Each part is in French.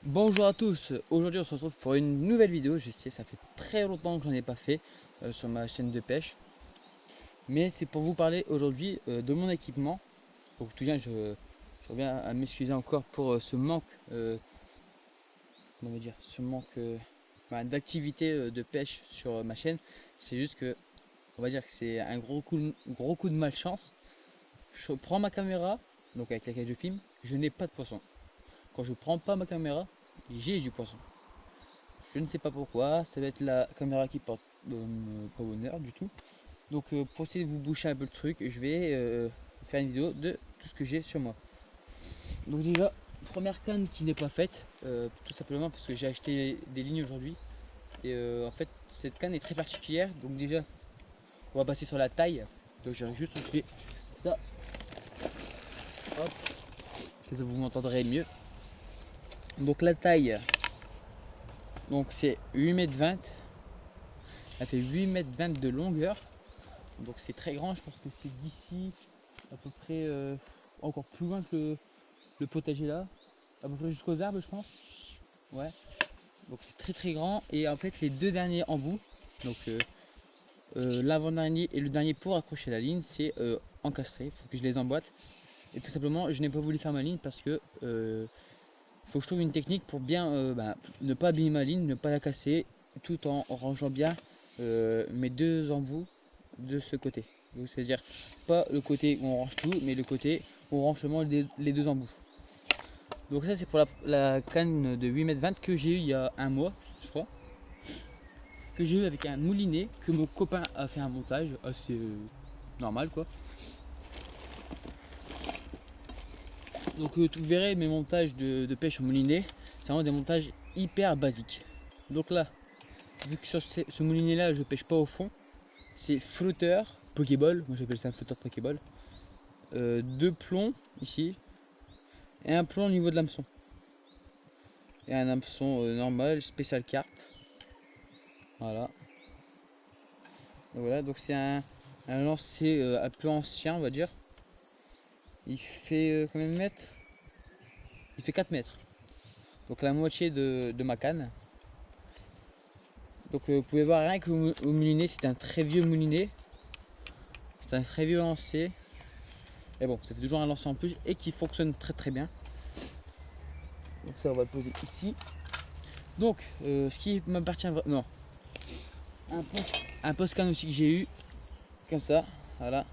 Bonjour à tous, aujourd'hui on se retrouve pour une nouvelle vidéo. Je sais, ça fait très longtemps que j'en ai pas fait sur ma chaîne de pêche, mais c'est pour vous parler aujourd'hui de mon équipement. Donc tout bien, je reviens à m'excuser encore pour ce manque, comment dire, d'activité de pêche sur ma chaîne. C'est juste que, on va dire que c'est un gros coup de malchance. Je prends ma caméra, donc avec laquelle je filme, je n'ai pas de poisson. Quand je prends pas ma caméra, j'ai du poisson. Je ne sais pas pourquoi, ça va être la caméra qui porte pas bonheur du tout. Donc pour essayer de vous boucher un peu le truc, je vais faire une vidéo de tout ce que j'ai sur moi. Donc déjà, première canne qui n'est pas faite, tout simplement parce que j'ai acheté des lignes aujourd'hui. Et en fait, cette canne est très particulière. Donc déjà, on va passer sur la taille. Donc j'ai juste soufflé ça, hop, que ça vous m'entendrez mieux. Donc la taille, donc c'est 8,20 m. Elle fait 8,20 m de longueur. Donc c'est très grand, je pense que c'est d'ici à peu près encore plus loin que le potager là, à peu près jusqu'aux arbres je pense. Ouais, donc c'est très grand. Et en fait les deux derniers embouts, donc l'avant-dernier et le dernier pour accrocher la ligne, c'est encastré, il faut que je les emboîte. Et tout simplement je n'ai pas voulu faire ma ligne parce que faut que je trouve une technique pour bien ne pas abîmer ma ligne, ne pas la casser, tout en rangeant bien mes deux embouts de ce côté. C'est-à-dire pas le côté où on range tout, mais le côté où on range seulement les deux embouts. Donc ça c'est pour la canne de 8,20 m que j'ai eu il y a un mois, je crois. Que j'ai eu avec un moulinet, que mon copain a fait un montage assez normal quoi. Donc vous verrez mes montages de pêche au moulinet, c'est vraiment des montages hyper basiques. Donc là, vu que sur ce moulinet là je pêche pas au fond, c'est flotteur Pokéball, moi j'appelle ça un flotteur Pokéball. Deux plombs ici et un plomb au niveau de l'hameçon. Et un hameçon normal, spécial carpe. Voilà. Donc voilà, donc c'est un lancer un peu ancien on va dire. Il fait combien de mètres? Il fait 4 mètres. Donc la moitié de ma canne. Donc vous pouvez voir rien qu'au moulinet, c'est un très vieux moulinet. C'est un très vieux lancer. Et bon, ça fait toujours un lancer en plus et qui fonctionne très bien. Donc ça on va le poser ici. Donc ce qui m'appartient non. Un post can aussi que j'ai eu. Comme ça. Voilà.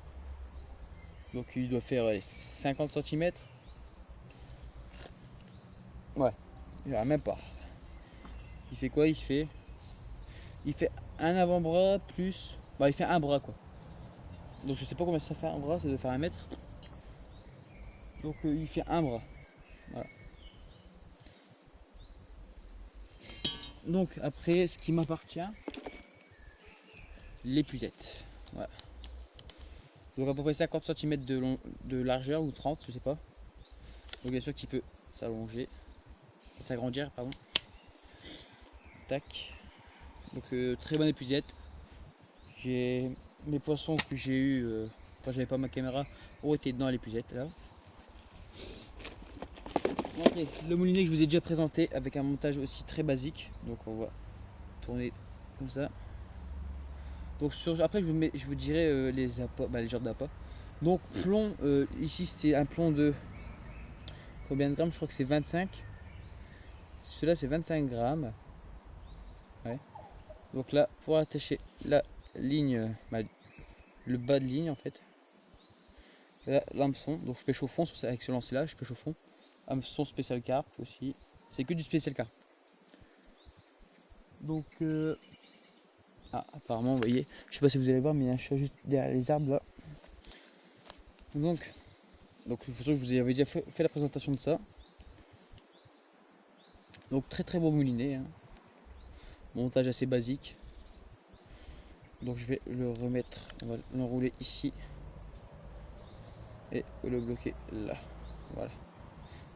Donc il doit faire 50 cm. Ouais. Il même pas. Il fait quoi? Il fait un avant-bras plus. Bah il fait un bras quoi. Donc je sais pas combien ça fait un bras, ça doit faire un mètre. Donc il fait un bras. Voilà. Donc après ce qui m'appartient, l'épuisette. Voilà. Donc à peu près 50 cm de largeur ou 30, je sais pas. Donc bien sûr qu'il peut s'allonger, s'agrandir pardon. Tac. Donc très bonne épuisette. J'ai mes poissons que j'ai eu quand j'avais pas ma caméra ont été dans l'épuisette là. Après, le moulinet que je vous ai déjà présenté avec un montage aussi très basique. Donc on va tourner comme ça. Donc après je vous dirai les appâts, les genres d'appâts. Donc plomb, ici c'est un plomb de combien de grammes? Je crois que c'est 25. Celui-là c'est 25 grammes. Ouais. Donc là pour attacher la ligne, le bas de ligne en fait. L'hameçon, donc je pêche au fond avec ce lancer là, je pêche au fond. Hameçon spécial carpe aussi. C'est que du spécial carpe. Donc apparemment vous voyez, je sais pas si vous allez voir mais il y a un chat juste derrière les arbres là. Donc je vous avais déjà fait la présentation de ça. Donc très beau moulinet, hein. Montage assez basique. Donc je vais le remettre, on va l'enrouler ici et le bloquer là. Voilà.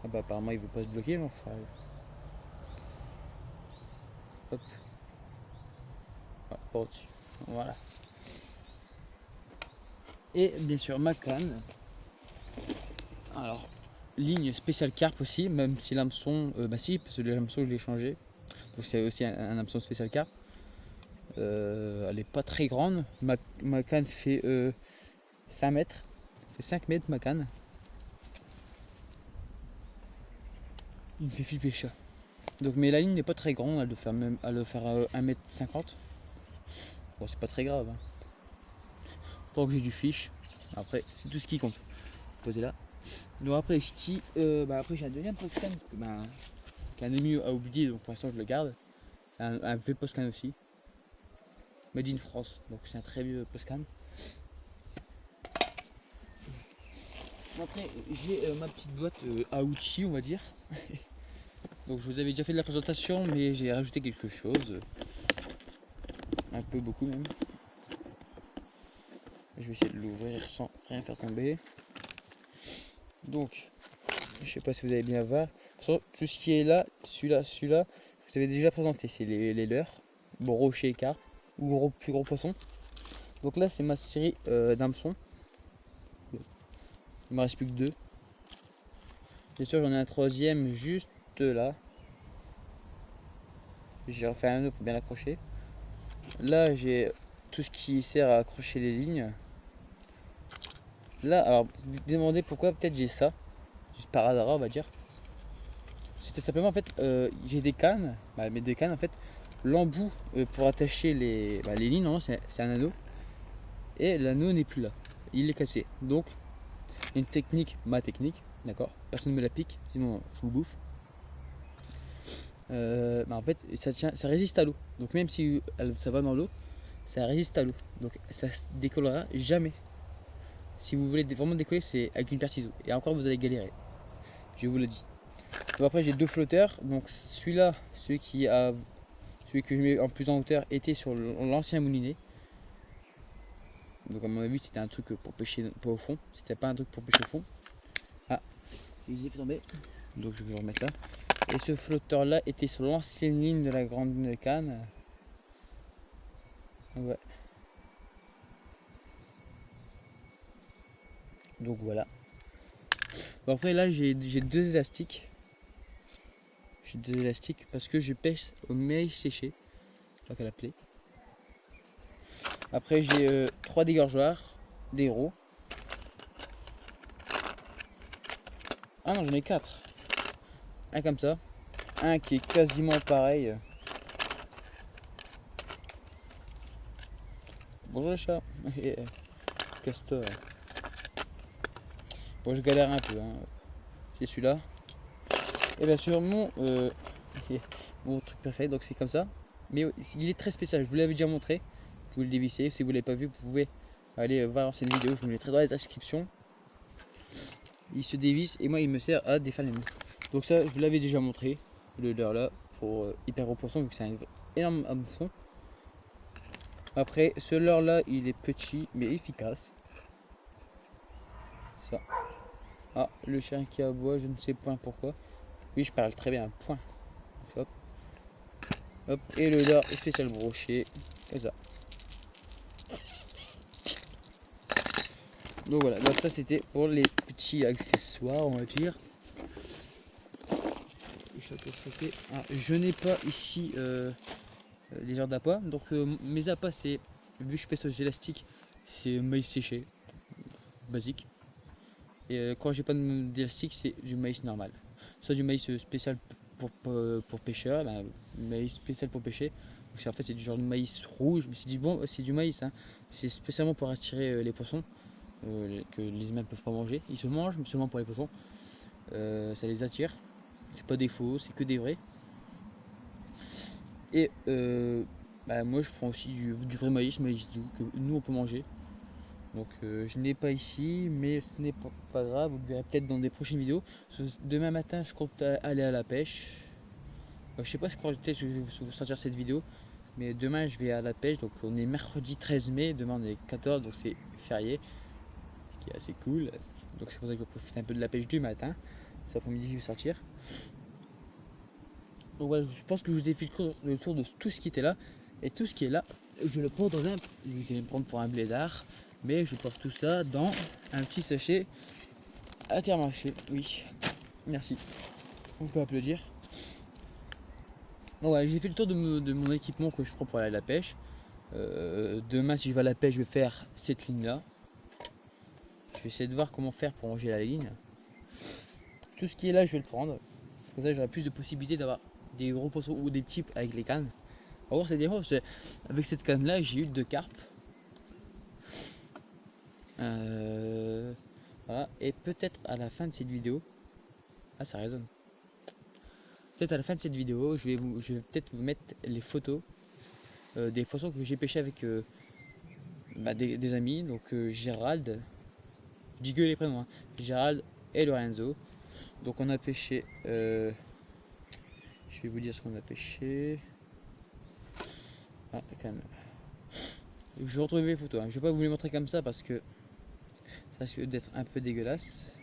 Ah bah apparemment il veut pas se bloquer mais enfin. Hop. Voilà, au-dessus. Voilà. Et bien sûr ma canne. Alors ligne spéciale carpe aussi, même si l'hameçon, bah si, parce que l'hameçon je l'ai changé. Donc c'est aussi un hameçon spécial carpe. Elle est pas très grande. Ma canne fait 5 mètres. Fait 5 mètres ma canne. Il me fait flipper ça. Donc mais la ligne n'est pas très grande, elle doit faire 1,50 m. Bon c'est pas très grave. Hein. Tant que j'ai du fiche. Après c'est tout ce qui compte. Posé là. Donc après ski, après j'ai un deuxième post-can qu'un ami a oublié, donc pour l'instant je le garde. Un vieux post-can aussi. Made in France, donc c'est un très vieux post-can. Après j'ai ma petite boîte à outils on va dire. Donc je vous avais déjà fait de la présentation mais j'ai rajouté quelque chose. Un peu beaucoup même. Je vais essayer de l'ouvrir sans rien faire tomber. Donc je sais pas si vous allez bien voir. Tout ce qui est là, celui-là, vous avez déjà présenté, c'est les leurres, brochet et carpe ou plus gros poisson. Donc là c'est ma série d'hameçons. Il me reste plus que 2. Bien sûr j'en ai un troisième juste là. J'ai refait un nœud pour bien l'accrocher. Là j'ai tout ce qui sert à accrocher les lignes. Là alors vous vous demandez pourquoi peut-être j'ai ça. Juste par hasard on va dire. C'était simplement en fait j'ai des cannes, mes 2 cannes en fait. L'embout pour attacher les lignes, c'est un anneau. Et l'anneau n'est plus là. Il est cassé. Donc une technique, ma technique, d'accord. Personne ne me la pique, sinon je vous bouffe. En fait ça résiste à l'eau. Donc même si ça va dans l'eau, ça résiste à l'eau. Donc ça se décollera jamais. Si vous voulez vraiment décoller, c'est avec une paire de ciseaux. Et encore vous allez galérer. Je vous le dis. Donc après j'ai 2 flotteurs. Donc celui-là, celui que je mets en plus en hauteur était sur l'ancien moulinet. Donc à mon avis c'était un truc pour pêcher pas au fond. C'était pas un truc pour pêcher au fond. Ah, je l'ai fait tomber. Donc je vais le remettre là. Et ce flotteur là était sur l'ancienne ligne de la grande canne. Ouais. Donc voilà. Bon, après là j'ai 2 élastiques. J'ai 2 élastiques parce que je pêche au maïs séché. Je crois qu'elle appelait. Après j'ai 3 dégorgeoirs, des héros. Ah non j'en ai 4. Un comme ça. Un qui est quasiment pareil. Bonjour le chat. Castor. Bon je galère un peu. Hein. C'est celui-là. Et bien sûr mon truc préféré, donc c'est comme ça. Mais il est très spécial, je vous l'avais déjà montré. Vous le dévissez, si vous ne l'avez pas vu, vous pouvez aller voir cette vidéo, je vous le mettrai dans la description. Il se dévisse et moi il me sert à défaire les mouches. Donc ça je vous l'avais déjà montré, le leurre là, pour hyper gros poisson, vu que c'est un énorme hameçon. Après ce leurre là il est petit mais efficace. Ça. Ah le chien qui aboie, je ne sais point pourquoi. Oui je parle très bien, point. Hop. Hop. Et le leurre spécial brochet, comme ça. Donc voilà, donc ça c'était pour les petits accessoires on va dire. Je n'ai pas ici les genres d'appâts, donc mes appâts c'est, vu que je pêche aux élastiques, c'est maïs séché, basique. Et quand j'ai pas d'élastique c'est du maïs normal. Soit du maïs spécial pour pêcheurs, maïs spécial pour pêcher. Donc en fait c'est du genre de maïs rouge, mais c'est du maïs, hein. C'est spécialement pour attirer les poissons. Que les humains ne peuvent pas manger. Ils se mangent, mais seulement pour les poissons. Ça les attire. C'est pas des faux, c'est que des vrais. Et moi je prends aussi du vrai maïs doux que nous on peut manger. Donc je n'ai pas ici, mais ce n'est pas grave. Vous le verrez peut-être dans des prochaines vidéos. Demain matin je compte aller à la pêche. Je sais pas quand je vais vous sortir cette vidéo. Mais demain je vais à la pêche. Donc on est mercredi 13 mai. Demain on est 14, donc c'est férié. Qui est assez cool, donc c'est pour ça que je vais profiter un peu de la pêche du matin. Cet après-midi je vais sortir. Donc voilà, je pense que je vous ai fait le tour de tout ce qui était là. Et tout ce qui est là, je le prends dans un, vous allez me prendre pour un blédard, mais je porte tout ça dans un petit sachet Intermarché, oui. Merci. On peut applaudir. Bon, ouais, j'ai fait le tour de mon équipement que je prends pour aller à la pêche. Demain, si je vais à la pêche, je vais faire cette ligne-là. Je vais essayer de voir comment faire pour ranger la ligne. Tout ce qui est là, je vais le prendre. Comme ça, j'aurai plus de possibilités d'avoir des gros poissons ou des types avec les cannes. On va voir, c'est des fois, parce que avec cette canne-là, j'ai eu 2 carpes. Voilà. Et peut-être à la fin de cette vidéo, ah, ça résonne. Peut-être à la fin de cette vidéo, je vais peut-être vous mettre les photos des poissons que j'ai pêché avec des amis. Donc Gérald, je dis que les prénoms, hein. Gérald et Lorenzo. Donc on a pêché, je vais vous dire ce qu'on a pêché. Ah, quand même. Je vais retrouver les photos, hein. Je vais pas vous les montrer comme ça parce que ça risque d'être un peu dégueulasse.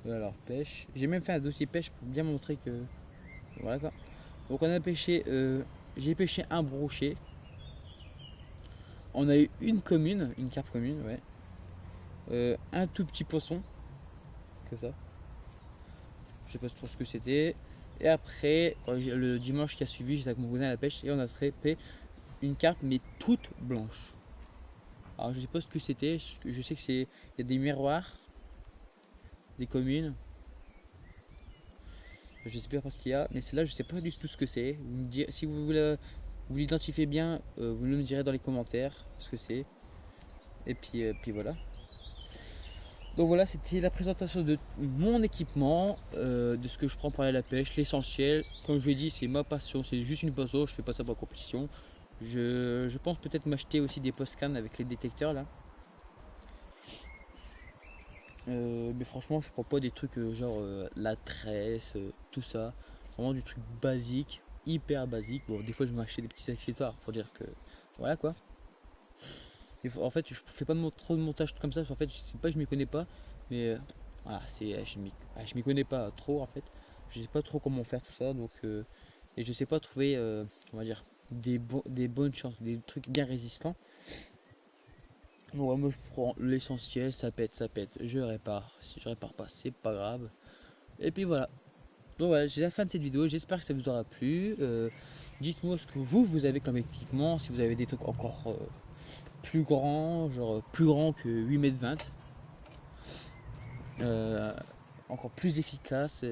Alors pêche. J'ai même fait un dossier pêche pour bien montrer que voilà quoi. Donc on a pêché, j'ai pêché un brochet. On a eu une carpe commune, ouais. Un tout petit poisson, que ça. Je sais pas trop ce que c'était. Et après, le dimanche qui a suivi, j'étais avec mon cousin à la pêche et on a attrapé une carpe mais toute blanche. Alors je sais pas ce que c'était. Je sais que c'est, il y a des miroirs, des communes. Je sais pas ce qu'il y a, mais celle-là je sais pas du tout ce que c'est. Vous me direz, si vous l'identifiez bien, vous me direz dans les commentaires ce que c'est. Et puis voilà. Donc voilà, c'était la présentation de mon équipement, de ce que je prends pour aller à la pêche, l'essentiel. Comme je vous l'ai dit, c'est ma passion, c'est juste une passion, je fais pas ça pour la compétition. Je pense peut-être m'acheter aussi des post-can avec les détecteurs là. Mais franchement, je prends pas des trucs genre la tresse, tout ça. Vraiment du truc basique, hyper basique. Bon, des fois, je m'achète des petits accessoires pour dire que voilà quoi. En fait, je fais pas trop de montage comme ça. En fait, je sais pas, je m'y connais pas. Mais voilà, je m'y connais pas trop en fait. Je sais pas trop comment faire tout ça. Donc, et je sais pas trouver, on va dire, des bonnes chances, des trucs bien résistants. Donc, ouais, moi, je prends l'essentiel. Ça pète, ça pète. Je répare. Si je répare pas, c'est pas grave. Et puis voilà. Donc voilà, j'ai la fin de cette vidéo. J'espère que ça vous aura plu. Dites-moi ce que vous avez comme équipement. Si vous avez des trucs encore plus grand, genre plus grand que 8,20 m, encore plus efficace.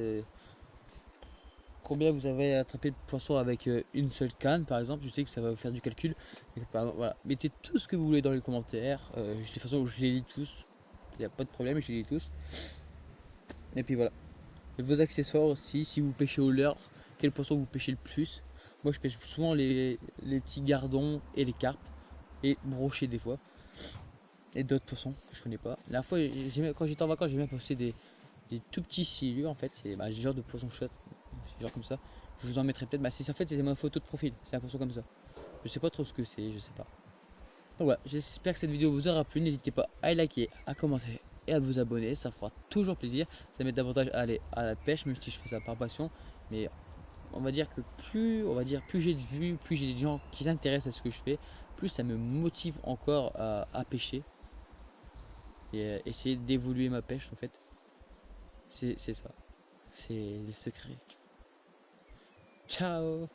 Combien vous avez attrapé de poissons avec une seule canne par exemple, je sais que ça va vous faire du calcul. Donc, voilà. Mettez tout ce que vous voulez dans les commentaires, de toute façon je les lis tous, il n'y a pas de problème, je les lis tous. Et puis voilà, et vos accessoires aussi, si vous pêchez au leurre, quel poisson vous pêchez le plus. Moi je pêche souvent les petits gardons et les carpes, et brochets des fois. Et d'autres poissons que je connais pas. La fois, quand j'étais en vacances, j'ai même posté des tout petits silures en fait. C'est des genres de poissons chouettes, genre comme ça. Je vous en mettrai peut-être. En fait, c'est ma photo de profil. C'est un poisson comme ça. Je sais pas trop ce que c'est, je sais pas. Donc voilà, j'espère que cette vidéo vous aura plu. N'hésitez pas à liker, à commenter et à vous abonner. Ça fera toujours plaisir. Ça m'aide davantage à aller à la pêche, même si je fais ça par passion. Mais on va dire que plus j'ai de vues, plus j'ai des gens qui s'intéressent à ce que je fais, plus ça me motive encore à pêcher et essayer d'évoluer ma pêche en fait. C'est ça. C'est le secret. Ciao.